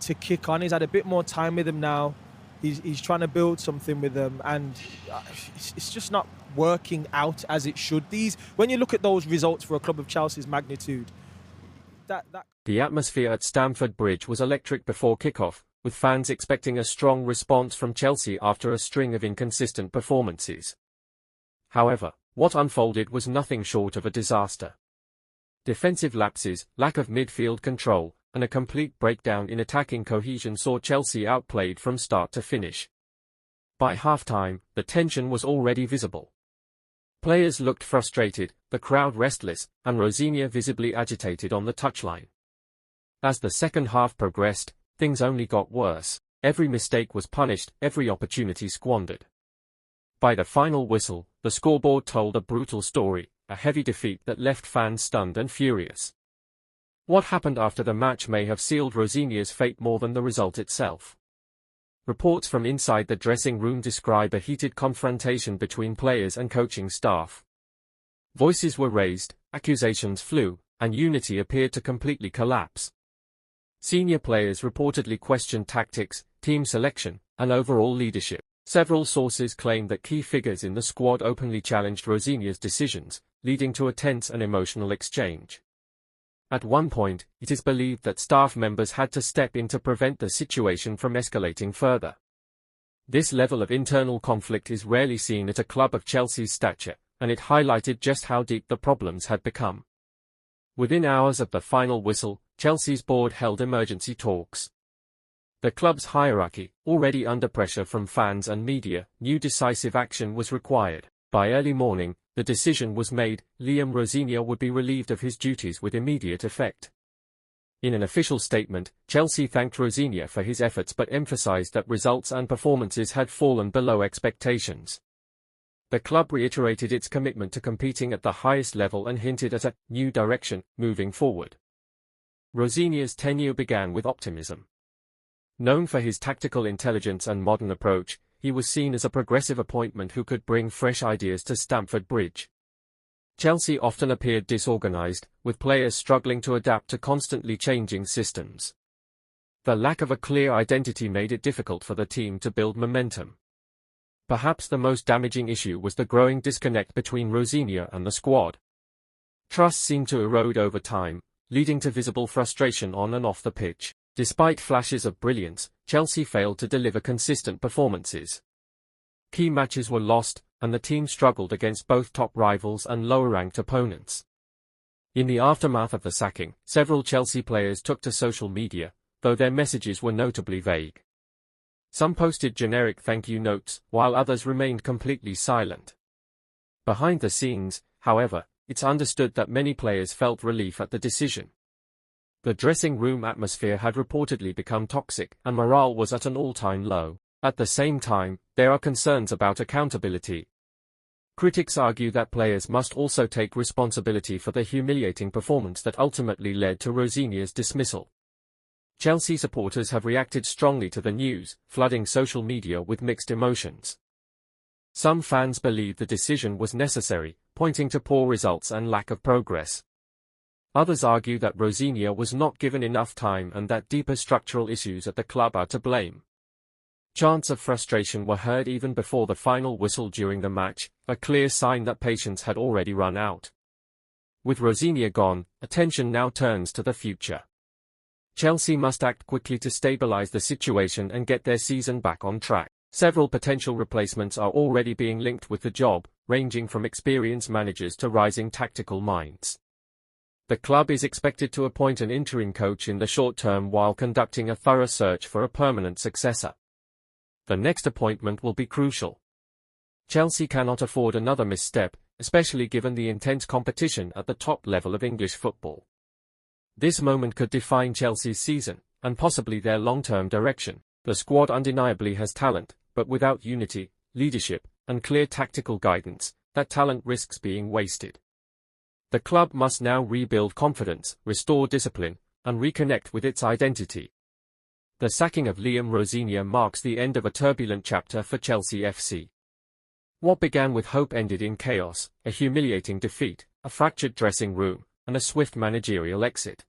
to kick on. He's had a bit more time with them now. He's trying to build something with them, and it's just not working out as it should. When you look at those results for a club of Chelsea's magnitude, The atmosphere at Stamford Bridge was electric before kickoff, with fans expecting a strong response from Chelsea after a string of inconsistent performances. However, what unfolded was nothing short of a disaster. Defensive lapses, lack of midfield control, and a complete breakdown in attacking cohesion saw Chelsea outplayed from start to finish. By half-time, the tension was already visible. Players looked frustrated, the crowd restless, and Rosenior visibly agitated on the touchline. As the second half progressed, things only got worse. Every mistake was punished, every opportunity squandered. By the final whistle, the scoreboard told a brutal story, a heavy defeat that left fans stunned and furious. What happened after the match may have sealed Rosenior's fate more than the result itself. Reports from inside the dressing room describe a heated confrontation between players and coaching staff. Voices were raised, accusations flew, and unity appeared to completely collapse. Senior players reportedly questioned tactics, team selection, and overall leadership. Several sources claim that key figures in the squad openly challenged Rosenior's decisions, leading to a tense and emotional exchange. At one point, it is believed that staff members had to step in to prevent the situation from escalating further. This level of internal conflict is rarely seen at a club of Chelsea's stature, and it highlighted just how deep the problems had become. Within hours of the final whistle, Chelsea's board held emergency talks. The club's hierarchy, already under pressure from fans and media, knew decisive action was required. By early morning, the decision was made: Liam Rosenior would be relieved of his duties with immediate effect. In an official statement, Chelsea thanked Rosenior for his efforts but emphasized that results and performances had fallen below expectations. The club reiterated its commitment to competing at the highest level and hinted at a new direction moving forward. Rosenior's tenure began with optimism. Known for his tactical intelligence and modern approach, he was seen as a progressive appointment who could bring fresh ideas to Stamford Bridge. Chelsea often appeared disorganized, with players struggling to adapt to constantly changing systems. The lack of a clear identity made it difficult for the team to build momentum. Perhaps the most damaging issue was the growing disconnect between Rosenior and the squad. Trust seemed to erode over time, leading to visible frustration on and off the pitch. Despite flashes of brilliance, Chelsea failed to deliver consistent performances. Key matches were lost, and the team struggled against both top rivals and lower-ranked opponents. In the aftermath of the sacking, several Chelsea players took to social media, though their messages were notably vague. Some posted generic thank you notes, while others remained completely silent. Behind the scenes, however, it's understood that many players felt relief at the decision. The dressing room atmosphere had reportedly become toxic, and morale was at an all-time low. At the same time, there are concerns about accountability. Critics argue that players must also take responsibility for the humiliating performance that ultimately led to Rosenior's dismissal. Chelsea supporters have reacted strongly to the news, flooding social media with mixed emotions. Some fans believe the decision was necessary, pointing to poor results and lack of progress. Others argue that Rosenior was not given enough time and that deeper structural issues at the club are to blame. Chants of frustration were heard even before the final whistle during the match, a clear sign that patience had already run out. With Rosenior gone, attention now turns to the future. Chelsea must act quickly to stabilize the situation and get their season back on track. Several potential replacements are already being linked with the job, ranging from experienced managers to rising tactical minds. The club is expected to appoint an interim coach in the short term while conducting a thorough search for a permanent successor. The next appointment will be crucial. Chelsea cannot afford another misstep, especially given the intense competition at the top level of English football. This moment could define Chelsea's season, and possibly their long-term direction. The squad undeniably has talent, but without unity, leadership, and clear tactical guidance, that talent risks being wasted. The club must now rebuild confidence, restore discipline, and reconnect with its identity. The sacking of Liam Rosenior marks the end of a turbulent chapter for Chelsea FC. What began with hope ended in chaos, a humiliating defeat, a fractured dressing room, and a swift managerial exit.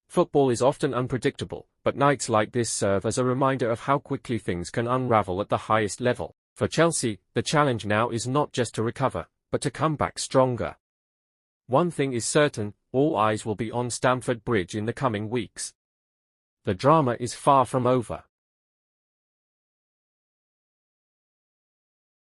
Football is often unpredictable, but nights like this serve as a reminder of how quickly things can unravel at the highest level. For Chelsea, the challenge now is not just to recover, but to come back stronger. One thing is certain, all eyes will be on Stamford Bridge in the coming weeks. The drama is far from over.